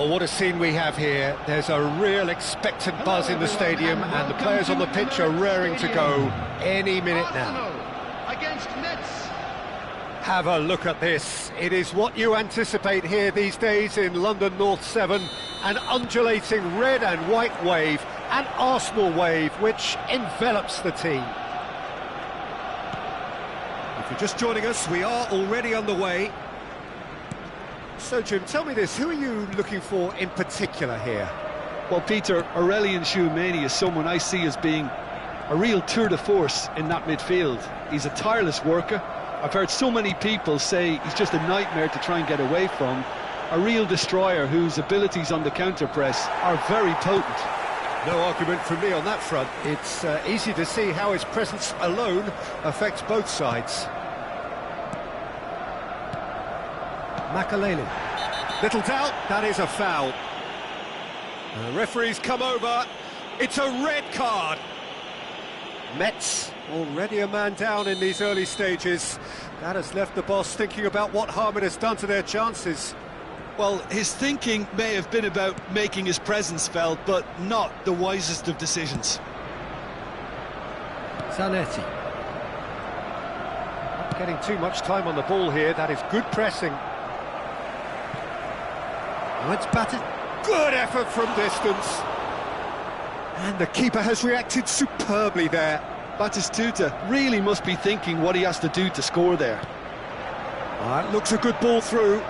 Well, what a scene we have here. There's a real expectant buzz in the stadium, and the players on the pitch are raring to go any minute now. Against Metz. Have a look at this. It is what you anticipate here these days in London North 7. An undulating red and white wave, an Arsenal wave, which envelops the team. If you're just joining us, we are already underway. So, Jim, tell me this, who are you looking for in particular here? Well, Peter, Aurelien Tchouameni is someone I see as being a real tour de force in that midfield. He's a tireless worker. I've heard so many people say he's just a nightmare to try and get away from. A real destroyer whose abilities on the counter-press are very potent. No argument from me on that front. It's easy to see how his presence alone affects both sides. Makaleli. Little doubt, that is a foul. The referee's come over. It's a red card. Metz, already a man down in these early stages. That has left the boss thinking about what harm it has done to their chances. Well, his thinking may have been about making his presence felt, but not the wisest of decisions. Zanetti. Not getting too much time on the ball here. That is good pressing. Oh, it's battered. Good effort from distance. And the keeper has reacted superbly there. Batistuta really must be thinking what he has to do to score there. That looks a good ball through.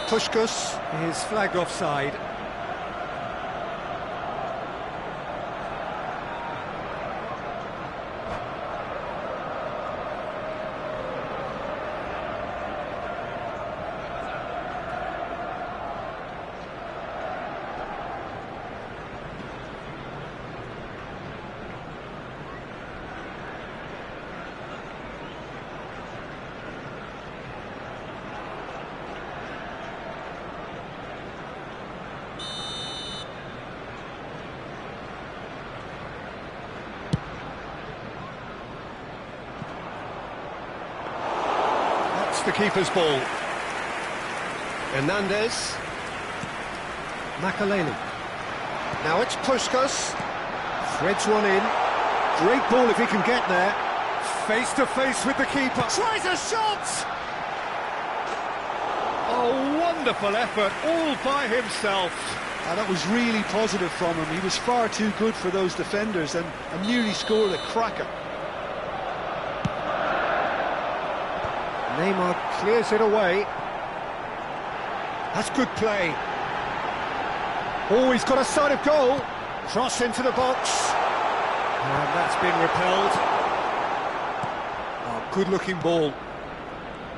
Puskás is flagged offside. The keeper's ball. Hernandez. Makaleli. Now it's Puskás. Threads one in. Great ball if he can get there. Face to face with the keeper. Tries a shot! A wonderful effort, all by himself. And that was really positive from him. He was far too good for those defenders and nearly scored a cracker. Neymar clears it away. That's good play. Oh, he's got a side of goal. Cross into the box. And that's been repelled. Oh, good-looking ball.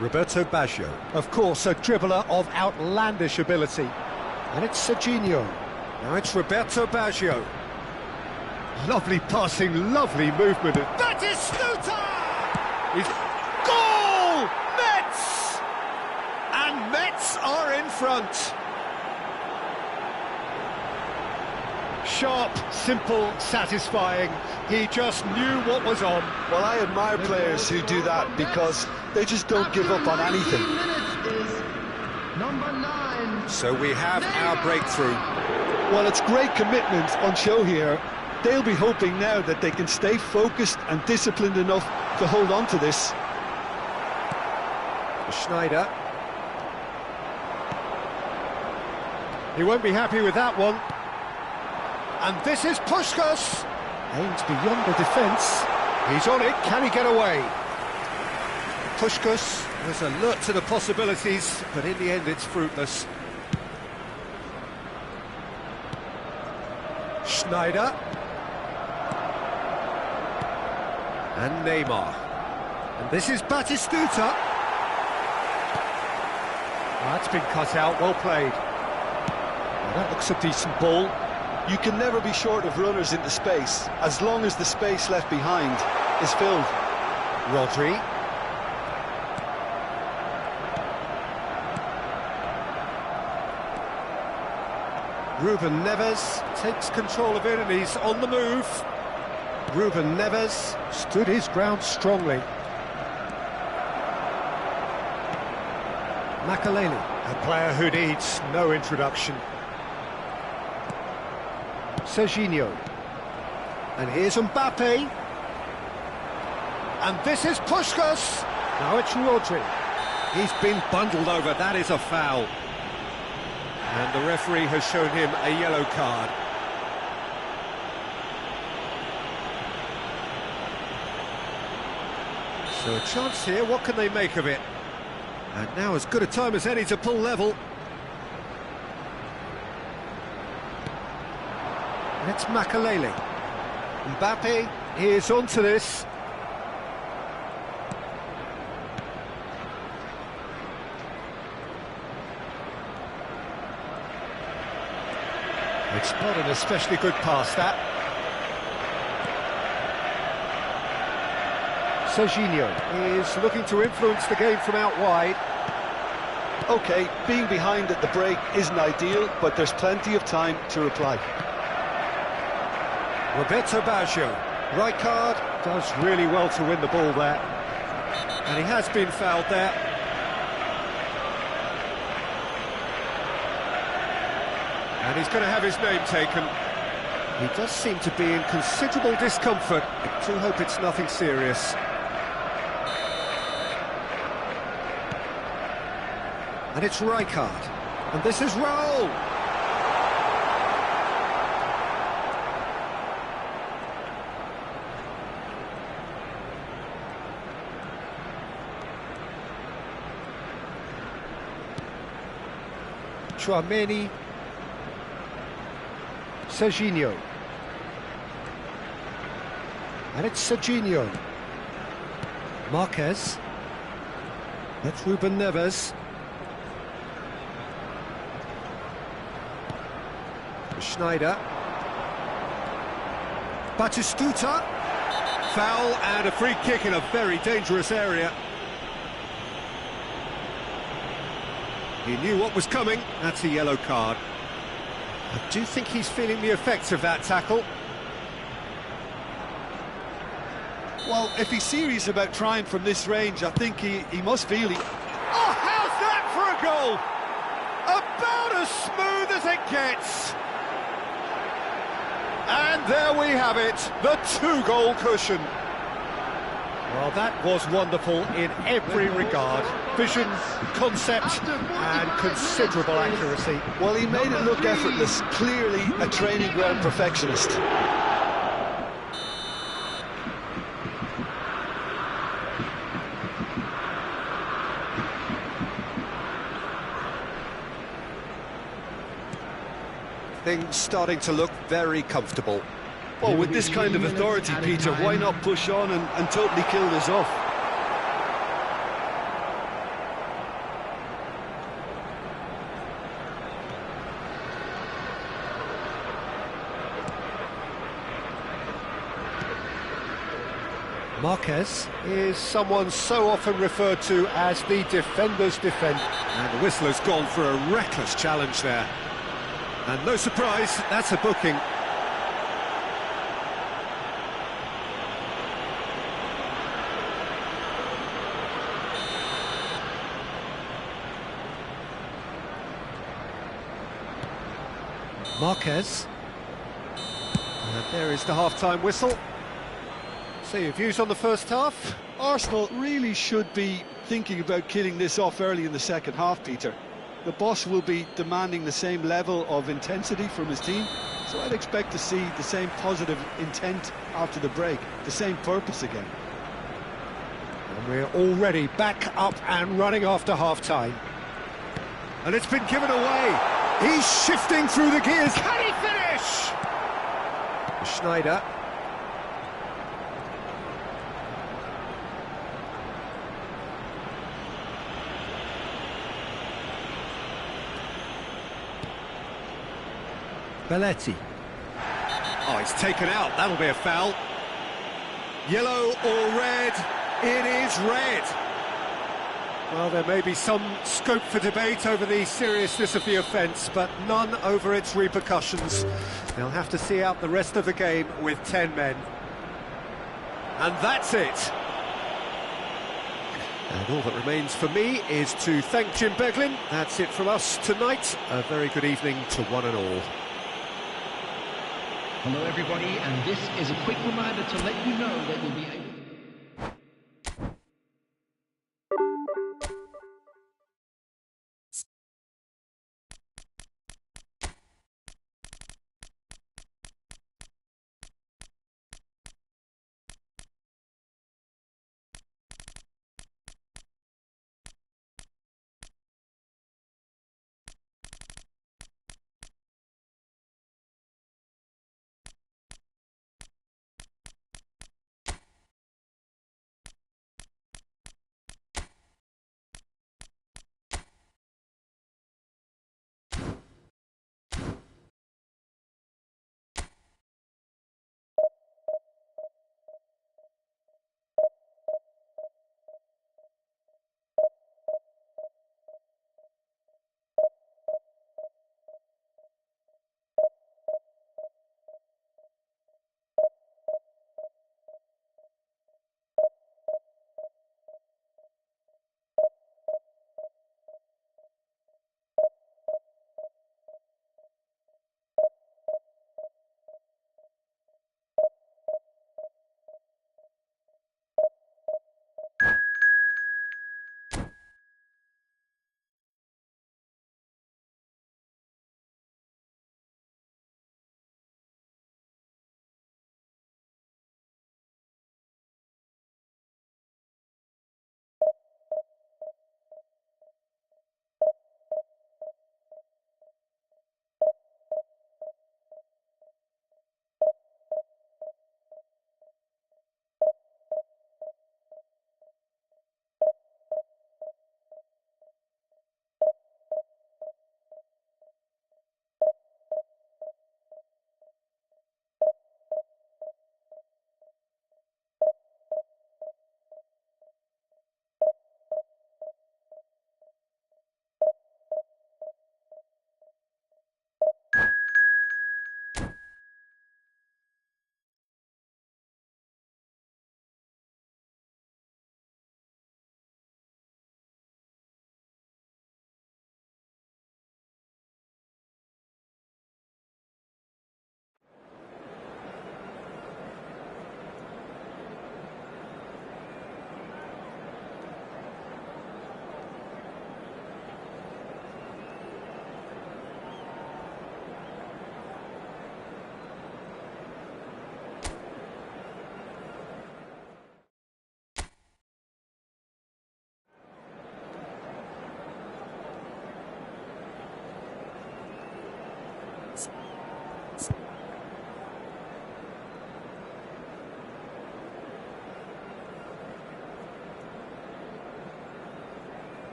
Roberto Baggio. Of course, a dribbler of outlandish ability. And it's Serginho. Now it's Roberto Baggio. Lovely passing, lovely movement. Batistuta! He's... Goal! Metz! And Metz are in front. Sharp, simple, satisfying. He just knew what was on. Well, I admire players who do that because they just don't give up on anything. Number 9. So we have our breakthrough. Well, it's great commitment on show here. They'll be hoping now that they can stay focused and disciplined enough to hold on to this. Schneider. He won't be happy with that one. And this is Puskás. Aims beyond the defence. He's on it. Can he get away? Puskás was alert to the possibilities, but in the end it's fruitless. Schneider. And Neymar. And this is Batistuta. That's been cut out, well played. Well, that looks a decent ball. You can never be short of runners into space, as long as the space left behind is filled. Rodri. Ruben Neves takes control of it and he's on the move. Ruben Neves stood his ground strongly. Makaleli, a player who needs no introduction. Serginho. And here's Mbappe. And this is Puskás. Now it's Rodri. He's been bundled over, that is a foul. And the referee has shown him a yellow card. So a chance here, what can they make of it? And now as good a time as any to pull level. And it's Makaleli. Mbappe is onto this. It's not an especially good pass, that. Serginho is looking to influence the game from out wide. OK, being behind at the break isn't ideal, but there's plenty of time to reply. Roberto Baggio. Right card, does really well to win the ball there. And he has been fouled there. And he's going to have his name taken. He does seem to be in considerable discomfort. I do hope it's nothing serious. And it's Rijkaard. And this is Raul. Tchouaméni. Serginho. And it's Serginho. Marquez. That's Ruben Neves. Schneider. Batistuta. Foul and a free kick in a very dangerous area. He knew what was coming. That's a yellow card. I do think he's feeling the effects of that tackle. Well, if he's serious about trying from this range, I think he must feel he... Oh, how's that for a goal? About as smooth as it gets. And there we have it, the two-goal cushion. Well, that was wonderful in every regard. Vision, concept, and considerable accuracy. Well, he made it look effortless, clearly a training ground perfectionist. Things starting to look very comfortable. Well, with this kind of authority, Peter, why not push on and totally kill this off? Marquez is someone so often referred to as the defender's defender. And the whistle has gone for a reckless challenge there. And no surprise, that's a booking. Marquez. And there is the half-time whistle. So your views on the first half? Arsenal really should be thinking about killing this off early in the second half, Peter. The boss will be demanding the same level of intensity from his team, so I'd expect to see the same positive intent after the break, the same purpose again. And we're already back up and running after half-time. And it's been given away. He's shifting through the gears. Can he finish? Schneider. Belletti. Oh, he's taken out. That'll be a foul. Yellow or red? It is red. Well, there may be some scope for debate over the seriousness of the offence, but none over its repercussions. They'll have to see out the rest of the game with 10 men. And that's it. And all that remains for me is to thank Jim Beglin. That's it from us tonight. A very good evening to one and all. Hello everybody, and this is a quick reminder to let you know that you'll be able...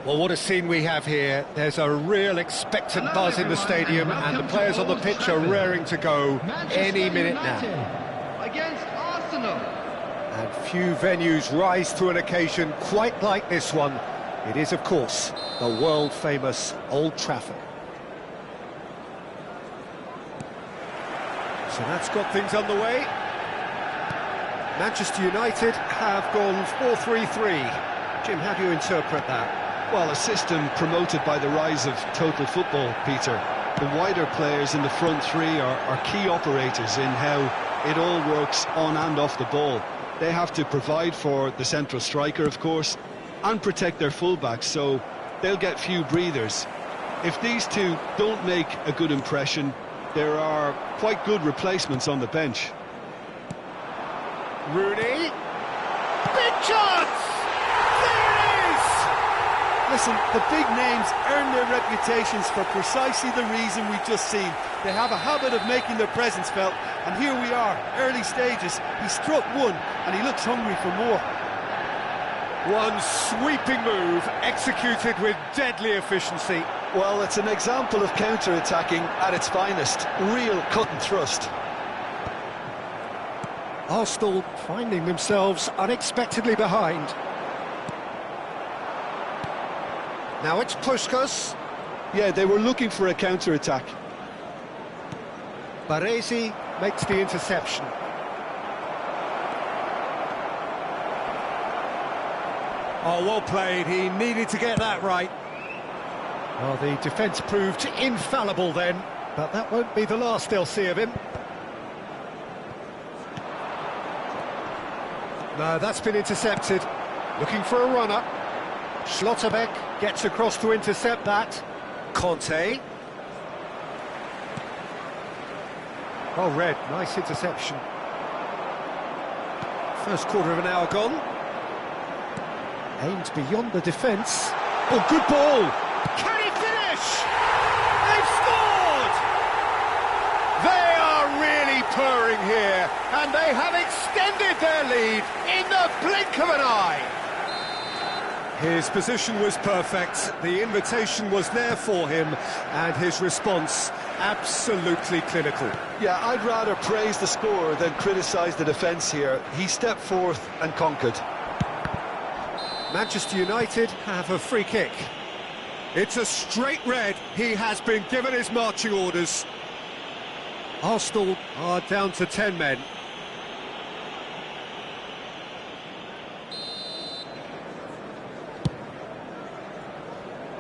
Well, what a scene we have here. There's a real expectant buzz in the stadium, and the players on the pitch are raring to go any minute now. Against Arsenal. And few venues rise to an occasion quite like this one. It is, of course, the world-famous Old Trafford. So that's got things underway. Manchester United have gone 4-3-3. Jim, how do you interpret that? Well, a system promoted by the rise of total football, Peter. The wider players in the front three are key operators in how it all works on and off the ball. They have to provide for the central striker, of course, and protect their fullbacks, so they'll get few breathers. If these two don't make a good impression, there are quite good replacements on the bench. Rooney. Big chance! There it is! Listen, the big names earn their reputations for precisely the reason we've just seen. They have a habit of making their presence felt, and here we are, early stages. He struck one, and he looks hungry for more. One sweeping move, executed with deadly efficiency. Well, it's an example of counter-attacking at its finest. Real cut and thrust. Arsenal finding themselves unexpectedly behind. Now it's Puskas. Yeah, they were looking for a counter-attack. Baresi makes the interception. Oh, well played. He needed to get that right. Well, the defence proved infallible then, but that won't be the last they'll see of him. No, that's been intercepted. Looking for a runner. Schlotterbeck gets across to intercept that. Conte. Oh, Red, nice interception. First quarter of an hour gone. Aimed beyond the defence. Oh, good ball! Can he finish? They've scored! They are really purring here, and they have extended their lead in the blink of an eye. His position was perfect, the invitation was there for him, and his response absolutely clinical. Yeah, I'd rather praise the scorer than criticise the defence here. He stepped forth and conquered. Manchester United have a free kick. It's a straight red. He has been given his marching orders. Arsenal are down to 10 men.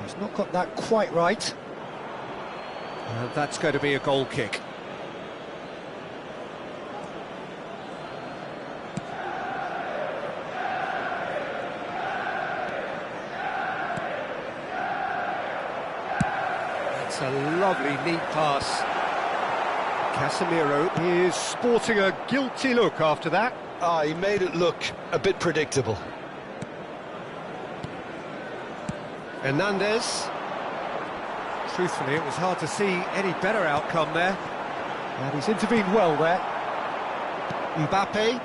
He's not got that quite right. And that's going to be a goal kick. That's a lovely, neat pass. Casemiro is sporting a guilty look after that. He made it look a bit predictable. Hernandez. Truthfully, it was hard to see any better outcome there. And he's intervened well there. Mbappe,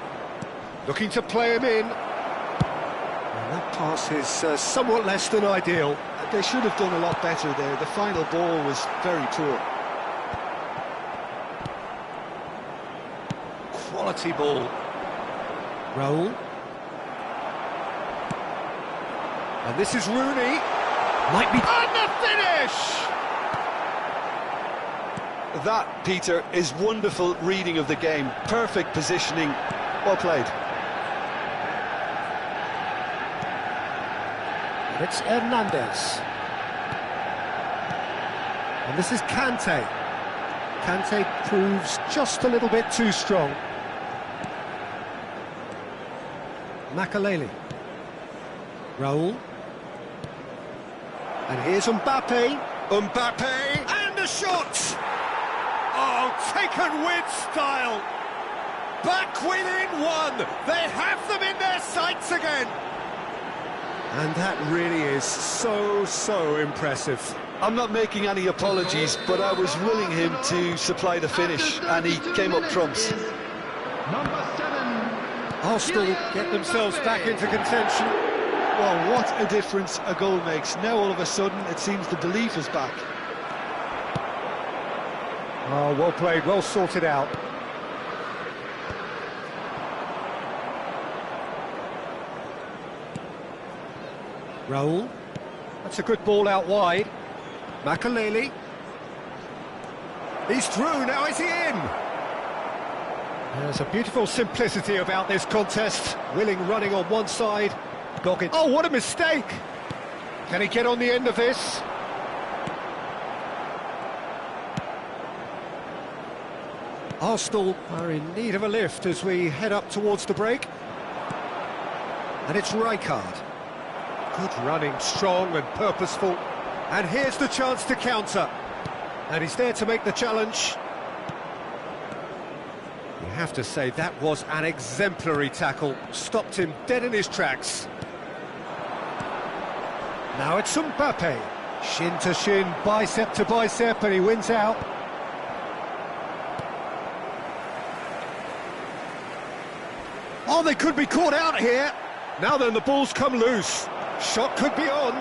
looking to play him in. And that pass is somewhat less than ideal. They should have done a lot better there. The final ball was very poor. Quality ball. Raul. And this is Rooney. Might be... And the finish! That, Peter, is wonderful reading of the game. Perfect positioning. Well played. And it's Hernandez. And this is Kante. Kante proves just a little bit too strong. Makaleli. Raul. And here's Mbappe. Mbappe, and a shot! Oh, taken with style! Back within one! They have them in their sights again! And that really is so impressive. I'm not making any apologies, but I was willing him to supply the finish, and he came up trumps. Number 7. Arsenal get themselves back into contention. Well, what a difference a goal makes. Now all of a sudden it seems the belief is back. Oh, well played, well sorted out. Raul. That's a good ball out wide. Makaleli. He's through, now is he in? There's a beautiful simplicity about this contest. Willing running on one side. Goggins. Oh, what a mistake! Can he get on the end of this? Arsenal are in need of a lift as we head up towards the break. And it's Rijkaard. Good running, strong and purposeful. And here's the chance to counter. And he's there to make the challenge. You have to say that was an exemplary tackle. Stopped him dead in his tracks. Now it's Mbappe. Shin to shin, bicep to bicep, and he wins out. Oh, they could be caught out here. Now then, the ball's come loose. Shot could be on.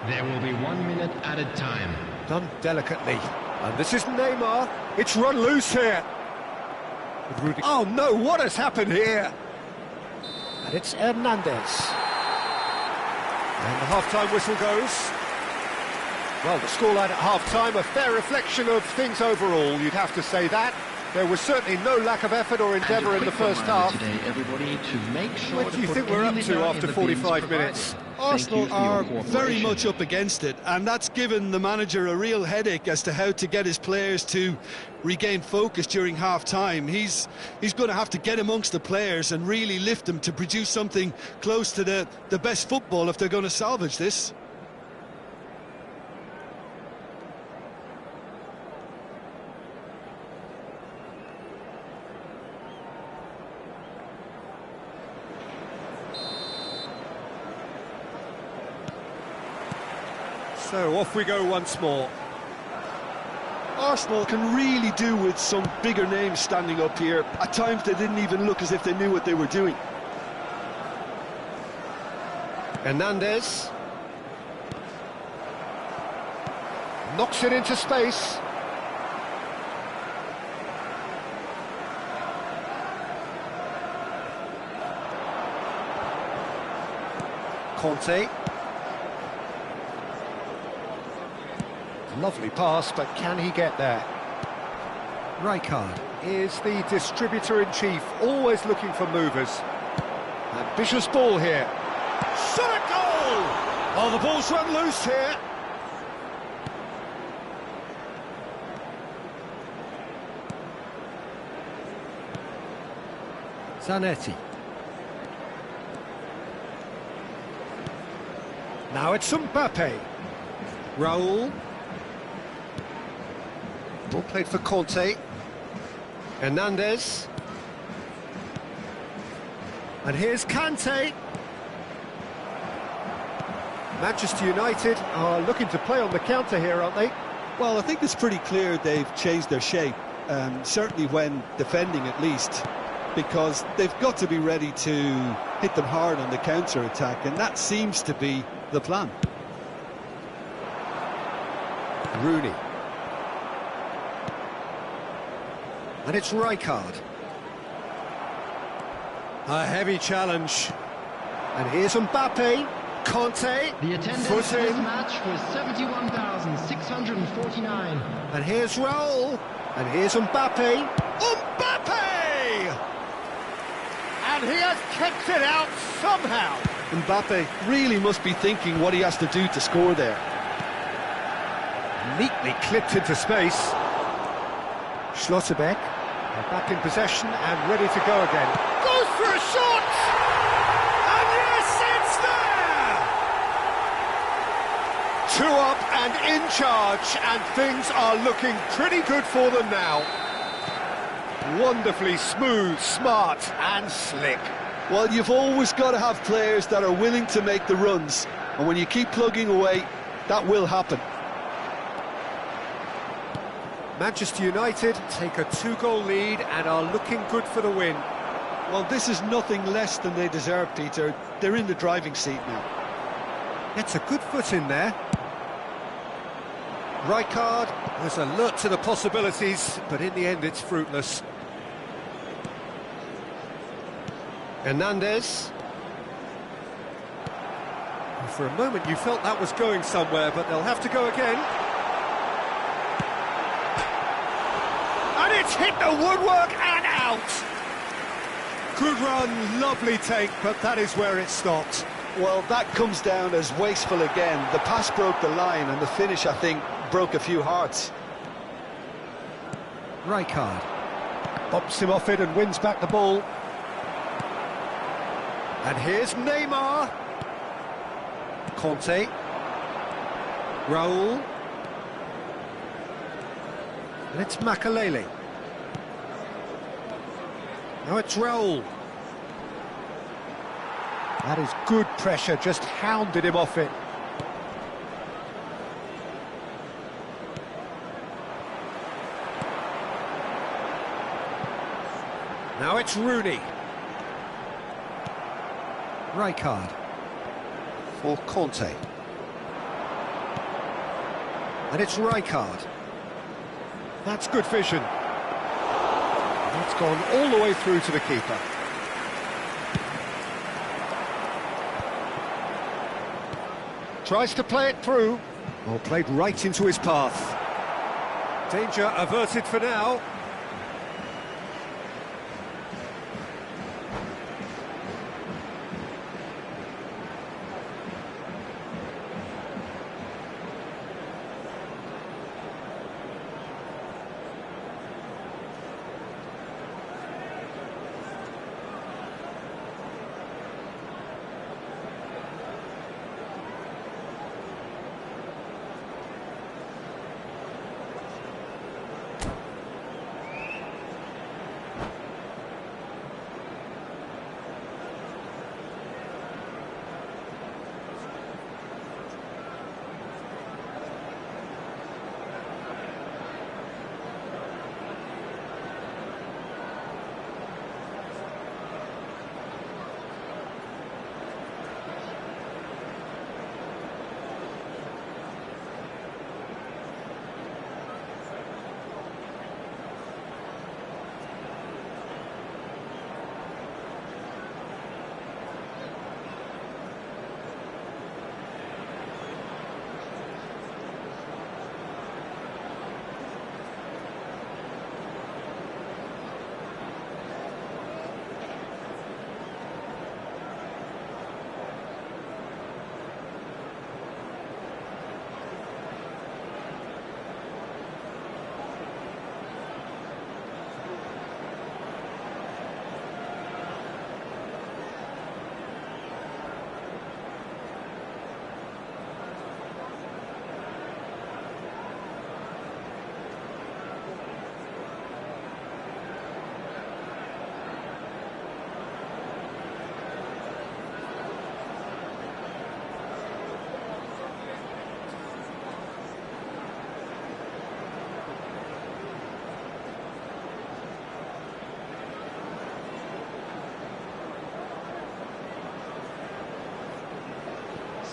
There will be 1 minute added time. Done delicately. And this is Neymar. It's run loose here. Oh no, what has happened here? And it's Hernandez. And the half-time whistle goes. Well, the scoreline at half-time, a fair reflection of things overall, you'd have to say that. There was certainly no lack of effort or endeavour in the first half. Today, everybody, to make sure What do you think we're up to after 45 minutes? Arsenal are very much up against it, and that's given the manager a real headache as to how to get his players to regain focus during half-time. He's going to have to get amongst the players and really lift them to produce something close to the best football if they're going to salvage this. So off we go once more. Arsenal can really do with some bigger names standing up here. At times they didn't even look as if they knew what they were doing. Hernandez. Knocks it into space. Conte. Lovely pass, but can he get there? Rijkaard is the distributor-in-chief, always looking for movers. Ambitious ball here. Shot at goal! Oh, the ball's run loose here. Zanetti. Now it's Mbappe. Raul. Ball played for Conte. Hernandez. And here's Kante. Manchester United are looking to play on the counter here, aren't they? Well, I think it's pretty clear they've changed their shape, certainly when defending at least, because they've got to be ready to hit them hard on the counter-attack, and that seems to be the plan. Rooney. And it's Rijkaard. A heavy challenge. And here's Mbappe. Conte. The attendance for this match was 71,649. And here's Raul. And here's Mbappe. Mbappe! And he has kept it out somehow. Mbappe really must be thinking what he has to do to score there. Neatly clipped into space. Schlotterbeck, back in possession and ready to go again. Goes for a shot! And yes, it's there! 2 up and in charge, and things are looking pretty good for them now. Wonderfully smooth, smart and slick. Well, you've always got to have players that are willing to make the runs, and when you keep plugging away, that will happen. Manchester United take a 2-goal lead and are looking good for the win. Well, this is nothing less than they deserve, Peter. They're in the driving seat now. Gets a good foot in there. Rijkaard was alert to the possibilities, but in the end it's fruitless. Hernandez. For a moment you felt that was going somewhere, but they'll have to go again. And it's hit the woodwork and out! Good run, lovely take, but that is where it stopped. Well, that comes down as wasteful again. The pass broke the line, and the finish, I think, broke a few hearts. Rijkaard bumps him off it and wins back the ball. And here's Neymar. Conte. Raul. And it's Makalele. Now it's Raul. That is good pressure, just hounded him off it. Now it's Rooney. Rijkaard for Conte. And it's Rijkaard. That's good vision. That's gone all the way through to the keeper. Tries to play it through. Well, played right into his path. Danger averted for now.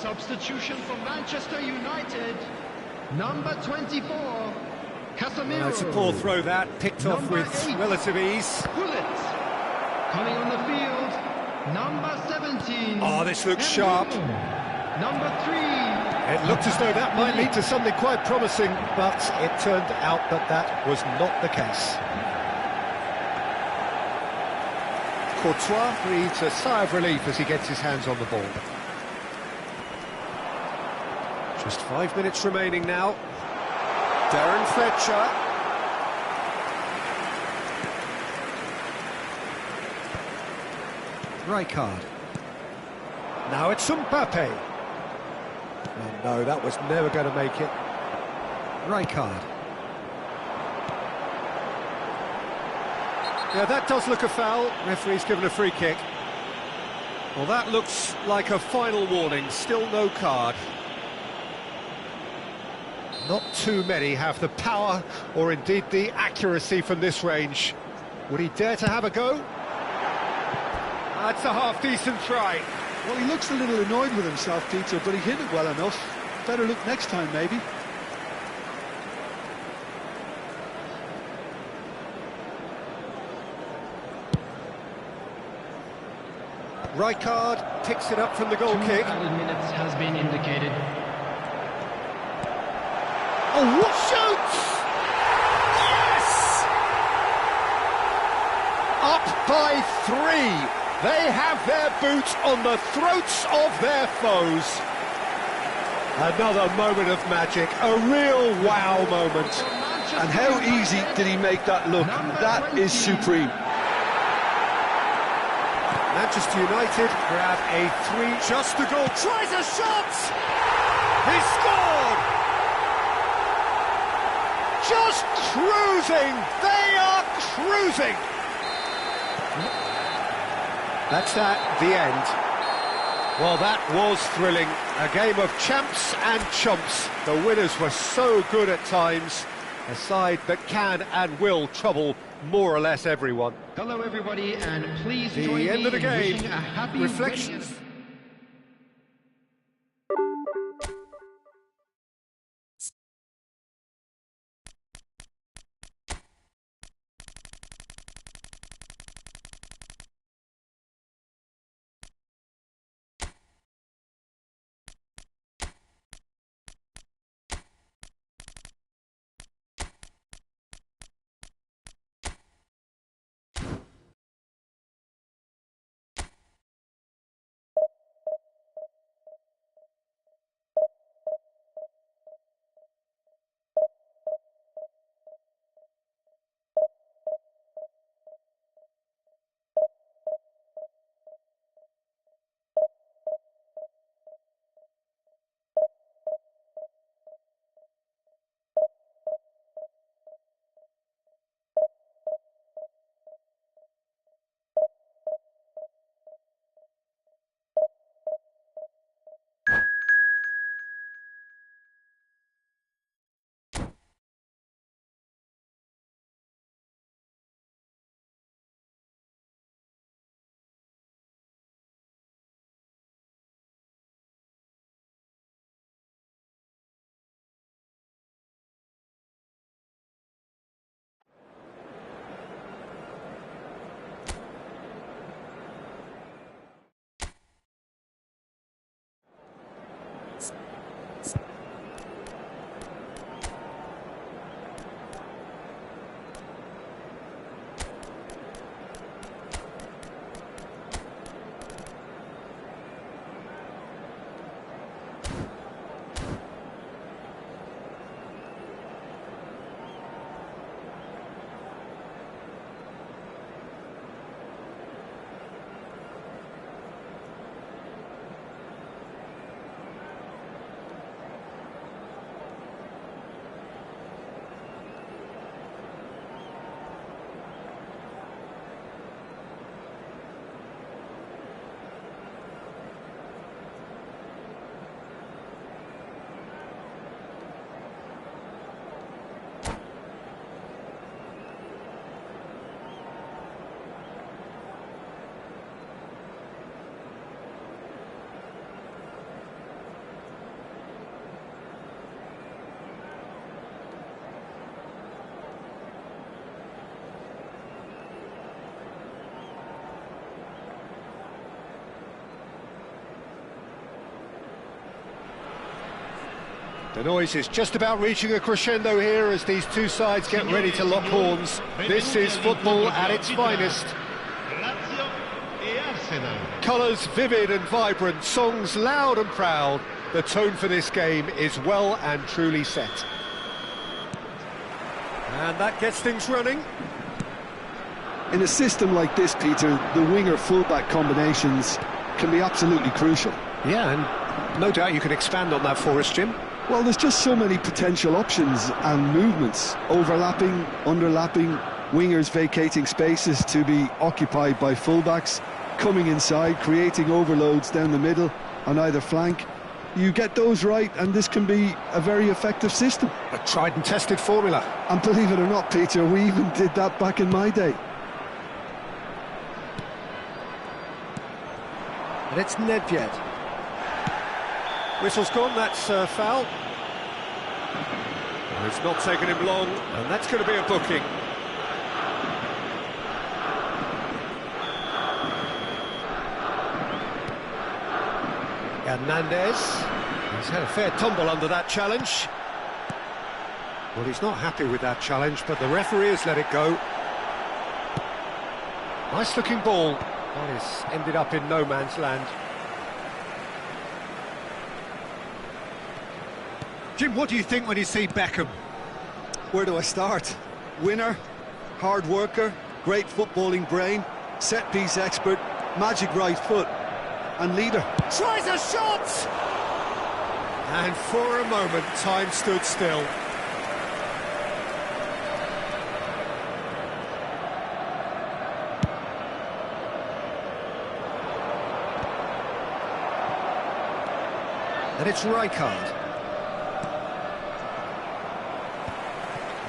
Substitution for Manchester United. Number 24, Casemiro. It's a poor throw that, picked off Number with 8, relative ease. Bullet. Coming on the field, number 17. Oh, this looks sharp. Number 3. It looked as though that might lead to something quite promising, but it turned out that that was not the case. Courtois breathes a sigh of relief as he gets his hands on the ball. Just 5 minutes remaining now. Darren Fletcher. Rijkaard. Now it's Mbappe. Oh no, that was never going to make it. Rijkaard. Yeah, that does look a foul. Referee's given a free kick. Well, that looks like a final warning. Still no card. Not too many have the power or indeed the accuracy from this range. Would he dare to have a go? That's a half-decent try. Well, he looks a little annoyed with himself, Peter, but he hit it well enough. Better look next time, maybe. Rijkaard picks it up from the goal 2 kick. added minutes has been indicated. Oh, what shoots! Yes! Up by 3. They have their boot on the throats of their foes. Another moment of magic, a real wow moment. And how easy did he make that look? That is supreme. Manchester United grab a 3, just the goal, tries a shot! He scored! Just cruising, they are cruising! That's the end. Well, that was thrilling. A game of champs and chumps. The winners were so good at times. A side that can and will trouble more or less everyone. Hello everybody, and please The join me end of the in game. wishing a happy Reflections. wedding. The noise is just about reaching a crescendo here as these two sides get ready to lock horns. This is football at its finest. Colours vivid and vibrant, songs loud and proud. The tone for this game is well and truly set. And that gets things running. In a system like this, Peter, the winger-fullback combinations can be absolutely crucial. Yeah, and no doubt you can expand on that for us, Jim. Well, there's just so many potential options and movements, overlapping, underlapping, wingers vacating spaces to be occupied by fullbacks, coming inside, creating overloads down the middle on either flank. You get those right and this can be a very effective system. A tried and tested formula. And believe it or not, Peter, we even did that back in my day. And it's Nedved. Whistle's gone, that's a foul. Well, it's not taken him long, and that's going to be a booking. Hernandez. He's had a fair tumble under that challenge. Well, he's not happy with that challenge, but the referee has let it go. Nice looking ball. That is ended up in no man's land. Jim, what do you think when you see Beckham? Where do I start? Winner, hard worker, great footballing brain, set-piece expert, magic right foot, and leader. Tries a shot! And for a moment, time stood still. And it's Rijkaard.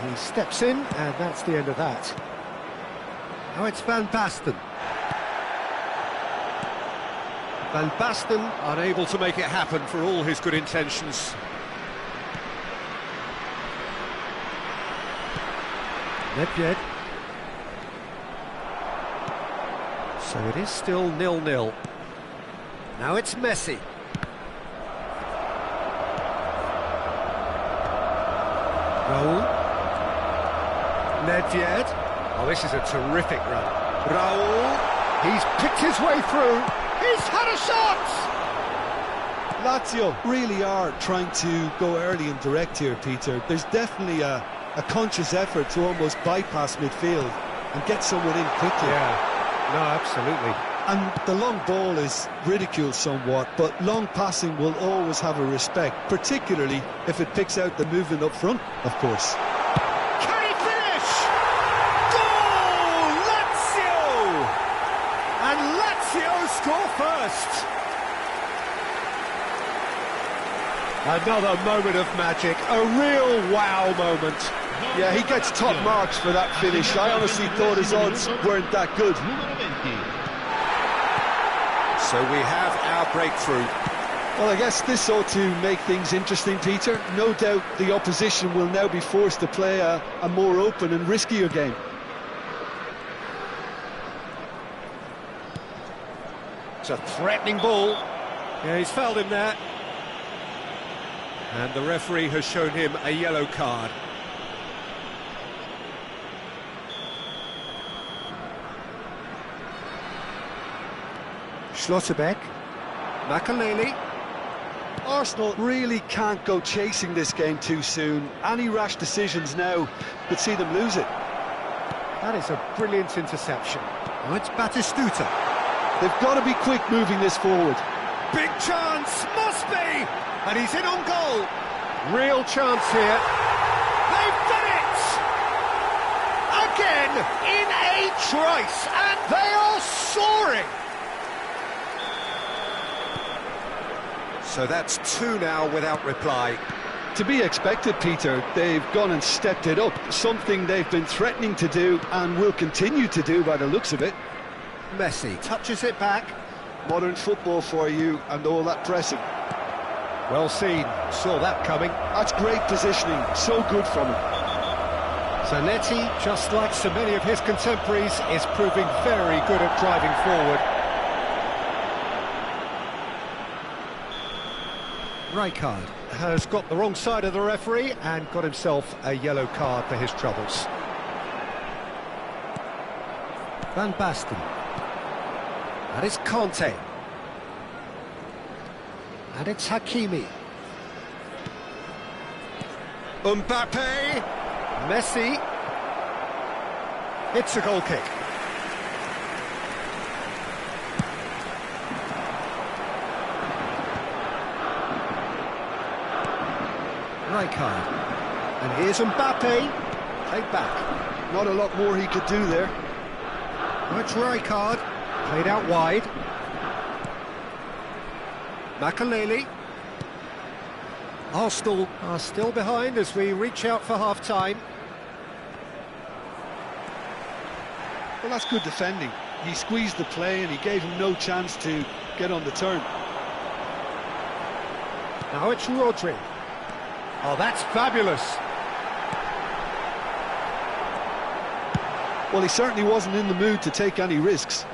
He steps in, and that's the end of that. Now it's Van Basten. Van Basten unable to make it happen for all his good intentions. Nedved. So it is still 0-0. Now it's Messi. Raul. Nedved. Oh, this is a terrific run. Raul. He's picked his way through. He's had a shot! Lazio really are trying to go early and direct here, Peter. There's definitely a conscious effort to almost bypass midfield and get someone in quickly. Yeah, no, absolutely. And the long ball is ridiculed somewhat, but long passing will always have a respect, particularly if it picks out the movement up front, of course. Can he finish? Goal! Lazio! And Lazio score first. Another moment of magic, a real wow moment. Yeah, he gets top marks for that finish. I honestly thought his odds weren't that good. So we have our breakthrough. Well, I guess this ought to make things interesting, Peter. No doubt the opposition will now be forced to play a more open and riskier game. It's a threatening ball. Yeah, he's fouled him there. And the referee has shown him a yellow card. Schlotterbeck. Makaleli. Arsenal really can't go chasing this game too soon. Any rash decisions now could see them lose it. That is a brilliant interception. Oh, it's Batistuta. They've got to be quick moving this forward. Big chance, must be! And he's in on goal. Real chance here. They've done it! Again, in a trice, and they are soaring! So that's two now without reply. To be expected, Peter. They've gone and stepped it up, something they've been threatening to do and will continue to do by the looks of it. Messi touches it back. Modern football for you and all that pressing. Well seen, saw that coming. That's great positioning, so good from him. Zanetti, just like so many of his contemporaries, is proving very good at driving forward. Rijkaard has got the wrong side of the referee and got himself a yellow card for his troubles. Van Basten. And it's Conte. And it's Hakimi. Mbappe. Messi. It's a goal kick. Rijkaard. And here's Mbappe. Played back. Not a lot more he could do there. It's Rijkaard. Played out wide. Makaleli. Arsenal are still behind as we reach out for half-time. Well, that's good defending. He squeezed the play and he gave him no chance to get on the turn. Now it's Rodri. Oh, that's fabulous. Well, he certainly wasn't in the mood to take any risks.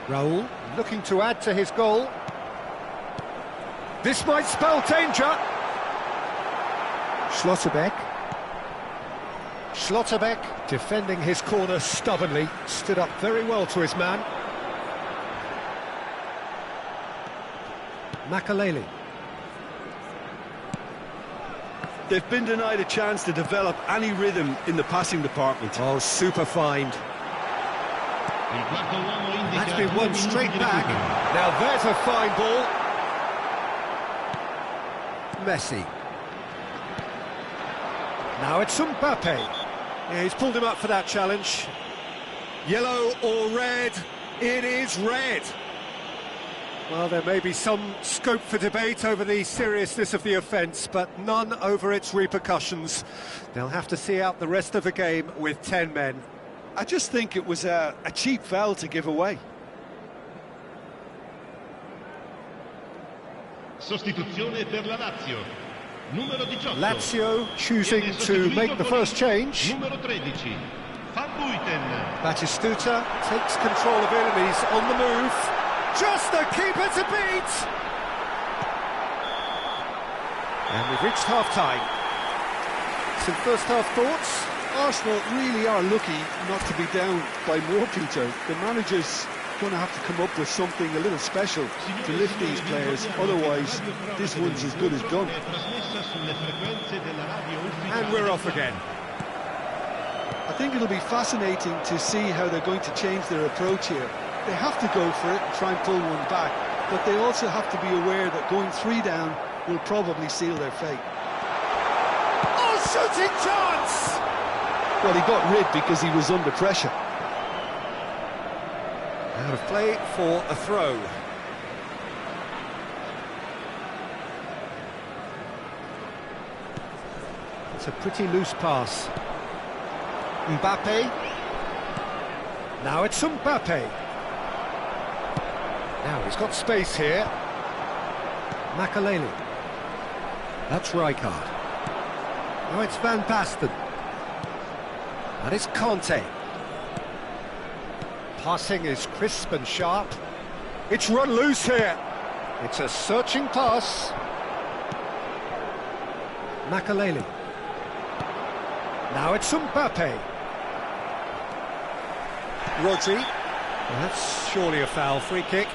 Raul looking to add to his goal. This might spell danger. Schlotterbeck. Schlotterbeck defending his corner stubbornly, stood up very well to his man. Makaleli. They've been denied a chance to develop any rhythm in the passing department. Oh, super find. That's been won straight back. Now there's a fine ball. Messi. Now it's Mbappe. Yeah, he's pulled him up for that challenge. Yellow or red? It is red. Well, there may be some scope for debate over the seriousness of the offence, but none over its repercussions. They'll have to see out the rest of the game with 10 men. I just think it was a cheap foul to give away. Sostituzione per la Lazio. Numero 18. Lazio choosing to make the first change. Numero 13. Van Buiten. Batistuta takes control of it and he's on the move. Just the keeper to beat! And we've reached half-time. Some first-half thoughts? Arsenal really are lucky not to be down by more, Peter. The manager's going to have to come up with something a little special to lift these players, otherwise this one's as good as done. And we're off again. I think it'll be fascinating to see how they're going to change their approach here. They have to go for it and try and pull one back, but they also have to be aware that going 3 down will probably seal their fate. Oh, shooting chance! Well, he got rid because he was under pressure. Out of play for a throw. It's a pretty loose pass. Mbappe. Now it's Mbappe. Now he's got space here. Makaleli. That's Rijkaard. Now it's Van Basten. And it's Conte. Passing is crisp and sharp. It's run loose here. It's a searching pass. Makaleli. Now it's Mbappe. Rodri. Well, that's surely a foul. Free kick.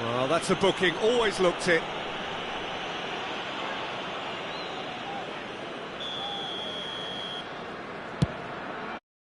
Well, that's a booking. Always looked it.